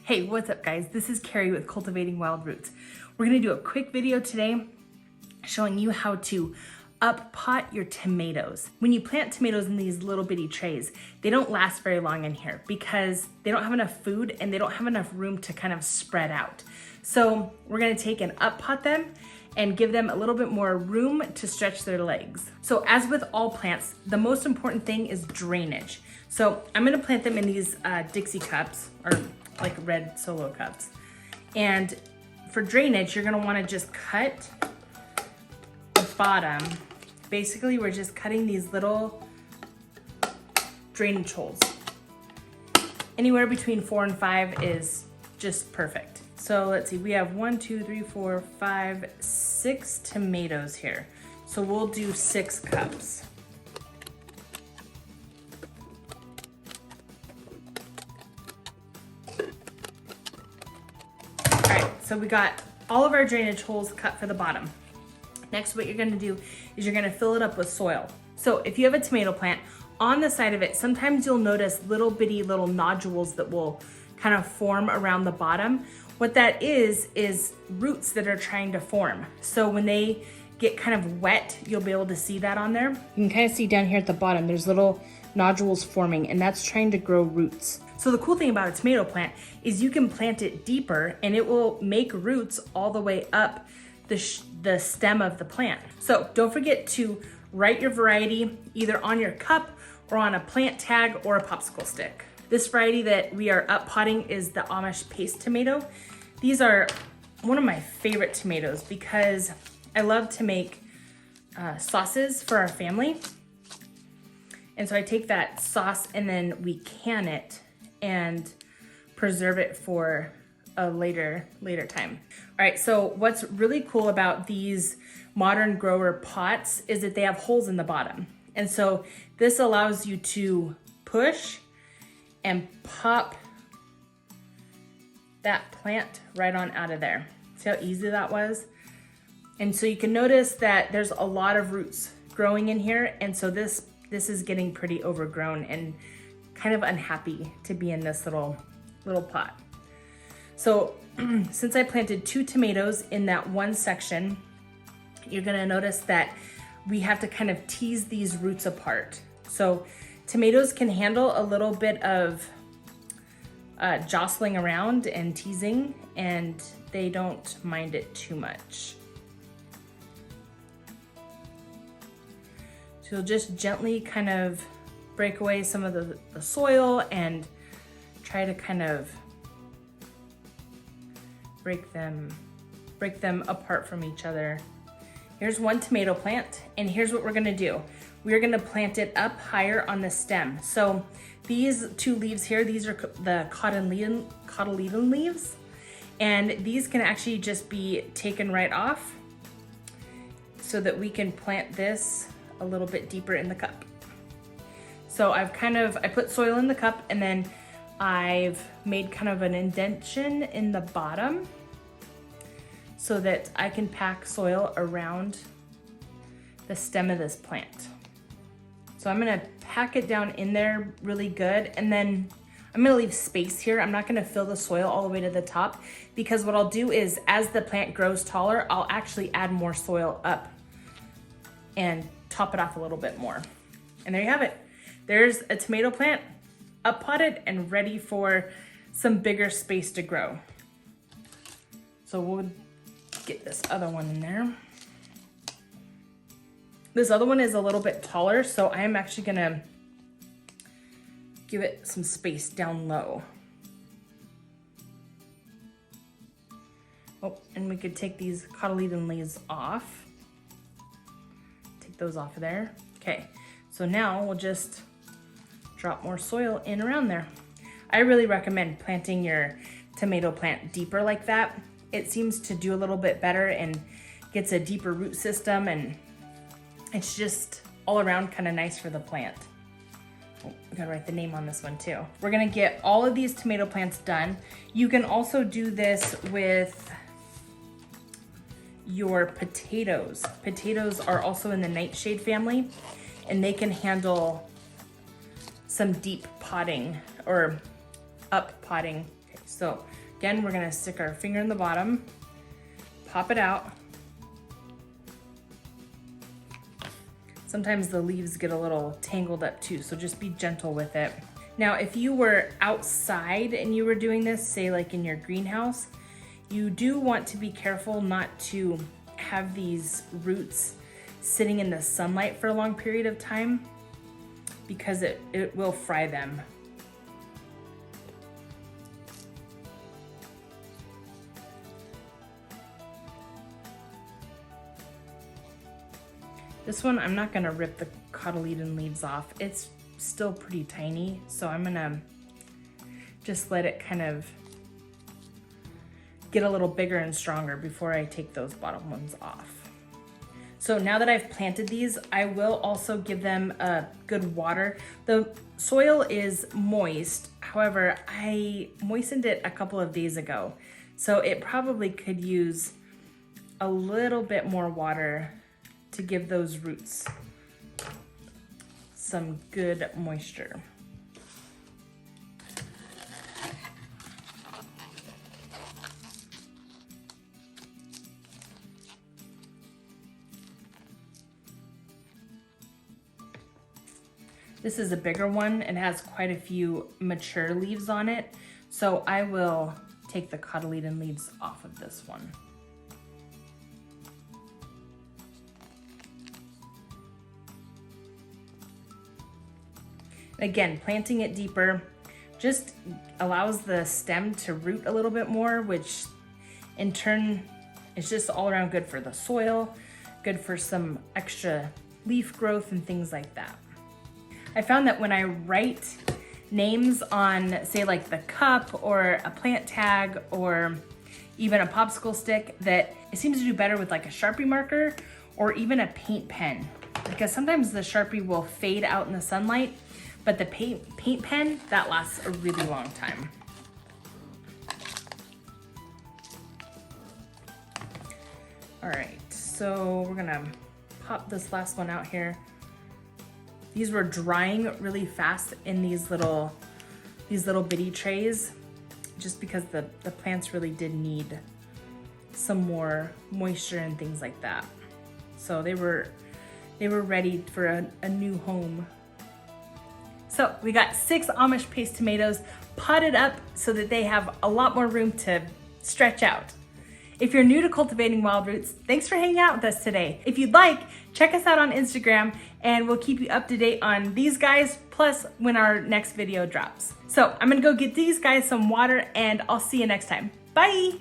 Hey, what's up guys? This is Carrie with Cultivating Wild Roots. We're gonna do a quick video today showing you how to up pot your tomatoes. When you plant tomatoes in these little bitty trays, they don't last very long in here because they don't have enough food and they don't have enough room to kind of spread out. So we're gonna take and up pot them and give them a little bit more room to stretch their legs. So as with all plants, the most important thing is drainage. So I'm gonna plant them in these Dixie cups, or like red solo cups. And for drainage, you're gonna wanna just cut the bottom. Basically, we're just cutting these little drainage holes. Anywhere between 4 and 5 is just perfect. So let's see, we have 1, 2, 3, 4, 5, 6 tomatoes here. So we'll do 6 cups. All right, so we got all of our drainage holes cut for the bottom. Next, what you're gonna do is you're gonna fill it up with soil. So if you have a tomato plant, on the side of it, sometimes you'll notice little bitty little nodules that will kind of form around the bottom. What that is roots that are trying to form. So when they get kind of wet, you'll be able to see that on there. You can kind of see down here at the bottom, there's little nodules forming, and that's trying to grow roots. So the cool thing about a tomato plant is you can plant it deeper and it will make roots all the way up the stem of the plant. So don't forget to write your variety either on your cup or on a plant tag or a popsicle stick. This variety that we are up potting is the Amish paste tomato. These are one of my favorite tomatoes because I love to make sauces for our family. And so I take that sauce and then we can it and preserve it for a later time. All right, so what's really cool about these modern grower pots is that they have holes in the bottom. And so this allows you to push and pop that plant right on out of there. See how easy that was? And so you can notice that there's a lot of roots growing in here. And so this is getting pretty overgrown and kind of unhappy to be in this little pot. So since I planted 2 tomatoes in that one section, you're gonna notice that we have to kind of tease these roots apart. So tomatoes can handle a little bit of jostling around and teasing, and they don't mind it too much. So you'll just gently kind of break away some of the soil and try to kind of break them apart from each other. Here's one tomato plant, and here's what we're gonna do. We're gonna plant it up higher on the stem. So these 2 leaves here, these are the cotyledon leaves, and these can actually just be taken right off so that we can plant this a little bit deeper in the cup. So I put soil in the cup, and then I've made kind of an indentation in the bottom so that I can pack soil around the stem of this plant. So I'm gonna pack it down in there really good, and then I'm gonna leave space here. I'm not gonna fill the soil all the way to the top, because what I'll do is as the plant grows taller, I'll actually add more soil up and top it off a little bit more. And there you have it. There's a tomato plant up potted and ready for some bigger space to grow. So we'll get this other one in there. This other one is a little bit taller, so I'm actually gonna give it some space down low. Oh, and we could take these cotyledon leaves off. Take those off of there. Okay, so now we'll just drop more soil in around there. I really recommend planting your tomato plant deeper like that. It seems to do a little bit better and gets a deeper root system, and it's just all around kind of nice for the plant. Oh, I gotta write the name on this one too. We're gonna get all of these tomato plants done. You can also do this with your potatoes. Potatoes are also in the nightshade family, and they can handle some deep potting or up potting. Okay, So again, we're gonna stick our finger in the bottom, pop it out. Sometimes the leaves get a little tangled up too, so just be gentle with it. Now, if you were outside and you were doing this, say like in your greenhouse, you do want to be careful not to have these roots sitting in the sunlight for a long period of time because it will fry them. This one, I'm not gonna rip the cotyledon leaves off. It's still pretty tiny, so I'm gonna just let it kind of get a little bigger and stronger before I take those bottom ones off. So now that I've planted these, I will also give them a good water. The soil is moist. However, I moistened it a couple of days ago, so it probably could use a little bit more water to give those roots some good moisture. This is a bigger one. It has quite a few mature leaves on it, so I will take the cotyledon leaves off of this one. Again, planting it deeper just allows the stem to root a little bit more, which in turn is just all around good for the soil, good for some extra leaf growth and things like that. I found that when I write names on, say like the cup or a plant tag or even a popsicle stick, that it seems to do better with like a Sharpie marker or even a paint pen, because sometimes the Sharpie will fade out in the sunlight, but the paint pen, that lasts a really long time. All right, so we're gonna pop this last one out here. These were drying really fast in these little bitty trays, just because the plants really did need some more moisture and things like that. So they were ready for a new home. So we got 6 Amish paste tomatoes potted up so that they have a lot more room to stretch out. If you're new to cultivating wild roots, thanks for hanging out with us today. If you'd like, check us out on Instagram and we'll keep you up to date on these guys, plus when our next video drops. So I'm gonna go get these guys some water and I'll see you next time. Bye.